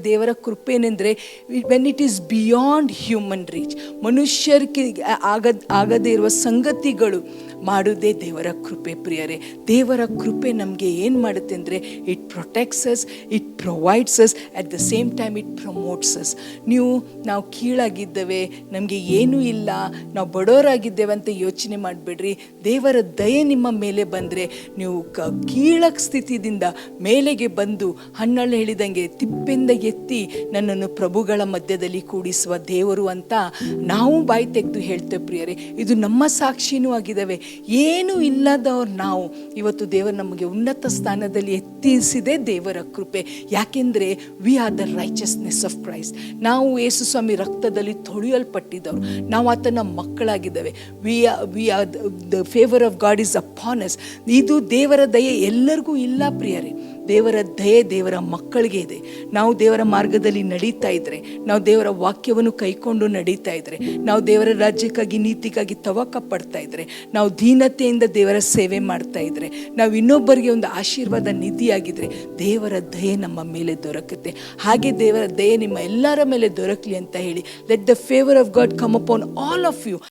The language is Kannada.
ದೇವರ ಕೃಪೆನೆಂದರೆ when it is beyond human reach, ಮನುಷ್ಯರಿಗೆ ಆಗದೇ ಇರುವ ಸಂಗತಿಗಳು ಮಾಡೋದೇ ದೇವರ ಕೃಪೆ. ಪ್ರಿಯರೇ, ದೇವರ ಕೃಪೆ ನಮಗೆ ಏನು ಮಾಡುತ್ತೆ ಅಂದರೆ it protects us, it provides us, at the same time it promotes us. ನಾವು ಕೀಳಾಗಿದ್ದೇವೆ, ನಮಗೆ ಏನೂ ಇಲ್ಲ, ನಾವು ಬಡವರಾಗಿದ್ದೇವೆ ಅಂತ ಯೋಚನೆ ಮಾಡಬೇಡ್ರಿ. ದೇವರ ದಯೆ ನಿಮ್ಮ ಮೇಲೆ ಬಂದರೆ ನೀವು ಕೀಳಕ ಸ್ಥಿತಿಯಿಂದ ಮೇಲೆಗೆ ಬಂದು ಹಣ್ಣಳು ಹೇಳಿದಂಗೆ ತಿಪ್ಪೆಂದ ಎತ್ತಿ ನನ್ನನ್ನು ಪ್ರಭುಗಳ ಮಧ್ಯದಲ್ಲಿ ಕೂಡಿಸುವ ದೇವರು ಅಂತ ನಾವು ಬಾಯಿ ತೆಗೆದು ಹೇಳ್ತೇವೆ. ಪ್ರಿಯರೇ, ಇದು ನಮ್ಮ ಸಾಕ್ಷಿನೂ ಆಗಿದ್ದಾವೆ. ಏನೂ ಇಲ್ಲದವ್ರು ನಾವು ಇವತ್ತು ದೇವರು ನಮಗೆ ಉನ್ನತ ಸ್ಥಾನದಲ್ಲಿ ಎತ್ತಿಸಿದೆ ದೇವರ ಕೃಪೆ. ಯಾಕೆಂದರೆ we are the richness of Christ. ನಾವು ಯೇಸು ಸ್ವಾಮಿ ರಕ್ತದಲ್ಲಿ ತೊಳೆಯಲ್ಪಟ್ಟಿದ್ದವರು, ನಾವು ಆತನ ಮಕ್ಕಳಾಗಿದ್ದೇವೆ. We are the favour of God is upon us. ಇದು ದೇವರ ದಯೆ ಎಲ್ಲರಿಗೂ ಇಲ್ಲ ಪ್ರಿಯರೇ. ದೇವರ ದಯೆ ದೇವರ ಮಕ್ಕಳಿಗೆ ಇದೆ. ನಾವು ದೇವರ ಮಾರ್ಗದಲ್ಲಿ ನಡೀತಾ ಇದ್ರೆ, ನಾವು ದೇವರ ವಾಕ್ಯವನ್ನು ಕೈಕೊಂಡು ನಡೀತಾ ಇದ್ರೆ, ನಾವು ದೇವರ ರಾಜ್ಯಕ್ಕಾಗಿ ನೀತಿಗಾಗಿ ತವಕ ಪಡ್ತಾ ಇದ್ರೆ, ನಾವು ದೀನತೆಯಿಂದ ದೇವರ ಸೇವೆ ಮಾಡ್ತಾ ಇದ್ರೆ, ನಾವು ಇನ್ನೊಬ್ಬರಿಗೆ ಒಂದು ಆಶೀರ್ವಾದ ನಿಧಿಯಾಗಿದ್ರೆ ದೇವರ ದಯೆ ನಮ್ಮ ಮೇಲೆ ದೊರಕುತ್ತೆ. ಹಾಗೆ ದೇವರ ದಯೆ ನಿಮ್ಮ ಎಲ್ಲರ ಮೇಲೆ ದೊರಕಲಿ ಅಂತ ಹೇಳಿ let the favour of God come upon all of you.